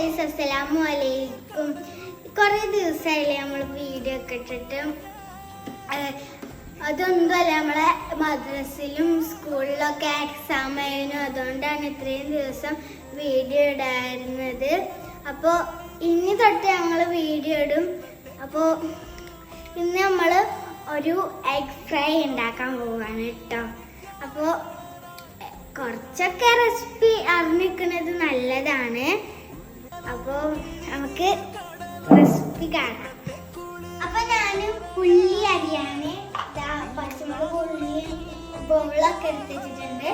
Guys, അസ്സലാമു അലൈക്കും. കുറേ ദിവസമായില്ലേ നമ്മൾ വീഡിയോ ഒക്കെ ഇട്ടിട്ട്. അതൊന്നുമല്ല, നമ്മളെ മദ്രസയിലും സ്കൂളിലൊക്കെ എക്സാം ആയിരുന്നു. അതുകൊണ്ടാണ് ഇത്രയും ദിവസം വീഡിയോ ഇടായിരുന്നത്. അപ്പോൾ ഇനി തൊട്ട് ഞങ്ങൾ വീഡിയോ ഇടും. അപ്പോൾ ഇന്ന് നമ്മൾ ഒരു എഗ് ഫ്രൈ ഉണ്ടാക്കാൻ പോവാണ് കേട്ടോ. അപ്പോൾ കുറച്ചൊക്കെ റെസിപ്പി അറിഞ്ഞിരിക്കുന്നത് നല്ലതാണ്. അപ്പോൾ നമുക്ക് റെസിപ്പി കാണാം. അപ്പോൾ ഞാൻ ഉള്ളി അരിയാണ്, പച്ചമുളക്, ഉള്ളി, ബോളൊക്കെ എടുത്തിട്ടുണ്ട്.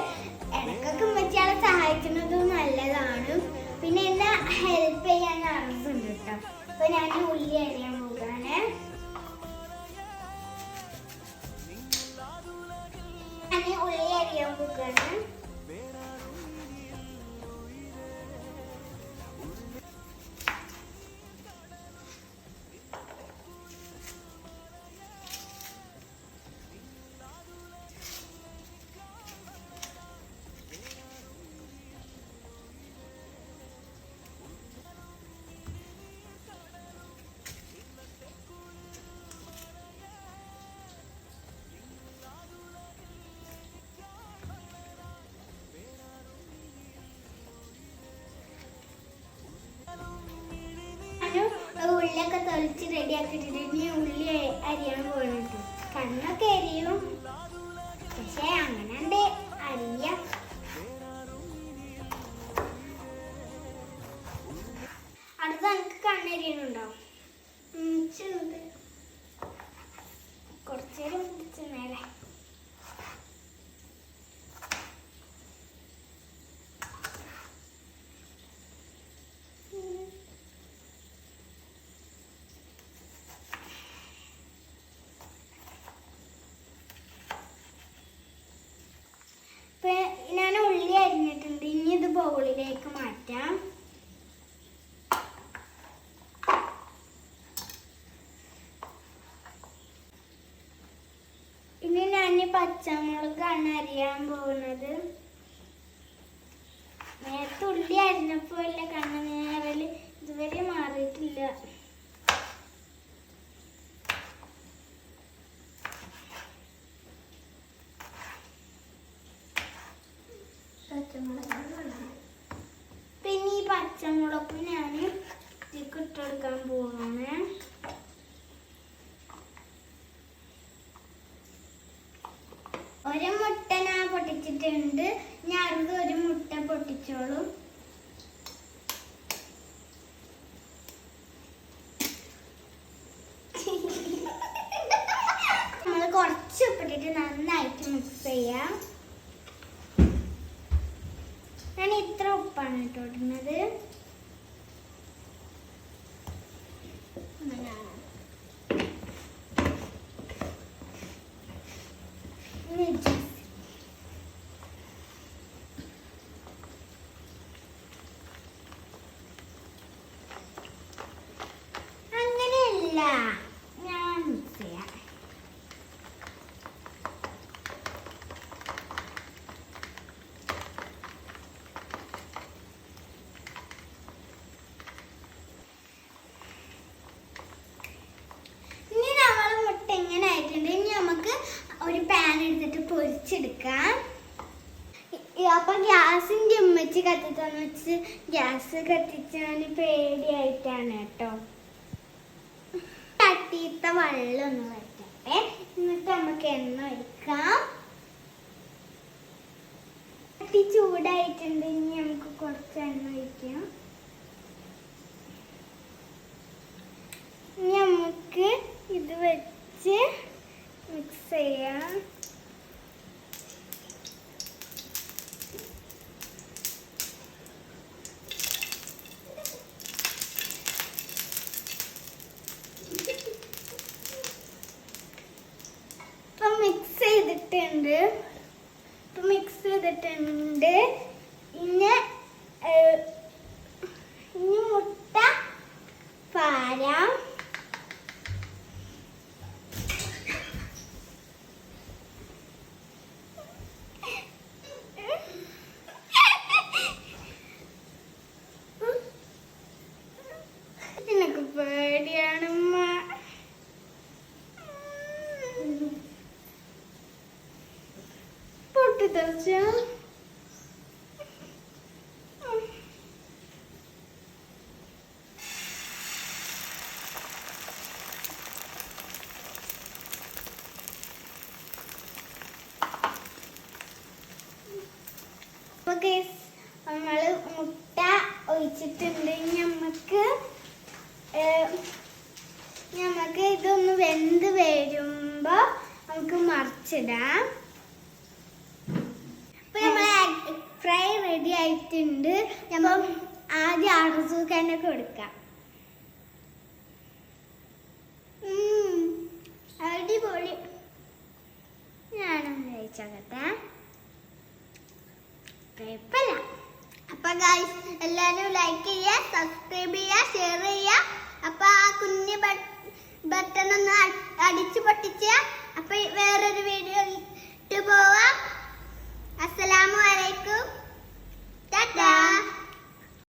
ഇടയ്ക്കൊക്കെ ഉമ്മച്ചിയാളെ സഹായിക്കുന്നതും നല്ലതാണ്. പിന്നെ എന്നെ ഹെൽപ്പ് ചെയ്യാൻ അറിവുണ്ട് കേട്ടോ. അപ്പോൾ ഞാൻ ഉള്ളി അരിയാൻ പോകാണ്. ഉള്ളി അരിയാൻ പോകാണ്. ഉള്ളിയൊക്കെ തൊളിച്ച് റെഡിയാക്കിയിട്ടുണ്ട്. ഇനി ഉള്ളി അരിയാൻ പോകണം. കണ്ണൊക്കെ അരിയും, പക്ഷെ അങ്ങനെ അരിയ. അടുത്ത എനിക്ക് കണ്ണരിയണുണ്ടോ? കുറച്ചേരം പിടിച്ച് നേരെ. ഞാൻ ഉള്ളി അരിഞ്ഞിട്ടുണ്ട്. ഇനി ഇത് ബൗളിലേക്ക് മാറ്റാം. ഇനി ഞാൻ പച്ചമുളകാണ് അരിയാൻ പോകുന്നത്. നേരത്തെ ഉള്ളി അരിഞ്ഞപ്പോൾ അല്ല കണ്ണ നേരല് ഇതുവരെ മാറിയിട്ടില്ല. പിന്നെ ഈ പച്ചമുളക് ഞാൻ ഇതിലേക്ക് ഇട്ടെടുക്കാൻ പോവാണ്. ഒരു മുട്ട ഞാൻ പൊട്ടിച്ചിട്ടുണ്ട്. ഞാൻ അടുത്ത് ഒരു മുട്ട പൊട്ടിച്ചോളും. നമ്മൾ കുറച്ച് ഉപ്പിട്ടിട്ട് നന്നായിട്ട് മിക്സ് ചെയ്യാം. ഞാൻ ഇത്ര ഉപ്പാണ് ഇട്ടിടുന്നത്. അങ്ങനെയല്ല, ഞാൻ മിക്സ് ചെയ്യാം. ഒരു പാൻ എടുത്തിട്ട് പൊരിച്ചെടുക്കാം. അപ്പൊ ഗ്യാസിന്റെ ഉമ്മച്ചി കത്തിച്ചെന്ന് വെച്ച് ഗ്യാസ് കത്തിച്ചാൻ പേടിയായിട്ടാണ് കേട്ടോ. തട്ടിയിട്ട വെള്ളം ഒന്ന് വറ്റട്ടെ, എന്നിട്ട് നമുക്ക് എണ്ണ ഒഴിക്കാം. തട്ടി ചൂടായിട്ടുണ്ട്. ഇനി നമുക്ക് കുറച്ച് എണ്ണ ഒഴിക്കാം. ഇനി നമുക്ക് ഇത് വെച്ച് മിക്സ് ചെയ്യാം. ഇപ്പം മിക്സ് ചെയ്തിട്ടുണ്ട്. ഇനി മുട്ട പാരാം. തെറിച്ച നമ്മള് മുട്ട ഒഴിച്ചിട്ടുണ്ട്. ഞമ്മക്ക് ഇതൊന്ന് വെന്ത് വരുമ്പോ നമുക്ക് മറിച്ചിടാം. അപ്പൊ നമ്മളെ ഫ്രൈ റെഡി ആയിട്ടുണ്ട്. അപ്പം ആദ്യം അർസൂക്കന്നെ കൊടുക്കാം. അടിപൊളി. ഞാനൊന്ന് കഴിച്ചോക്കട്ടെ. കുഴപ്പമില്ല. അപ്പൊ ഗൈസ് എല്ലാവരും ലൈക്ക് ചെയ്യുക, സബ്സ്ക്രൈബ് ചെയ്യുക, ഷെയർ ചെയ്യുക. അപ്പൊ ആ കുഞ്ഞ് ബട്ടൺ ഒന്ന് അടിച്ചു പൊട്ടിച്ച. അപ്പൊ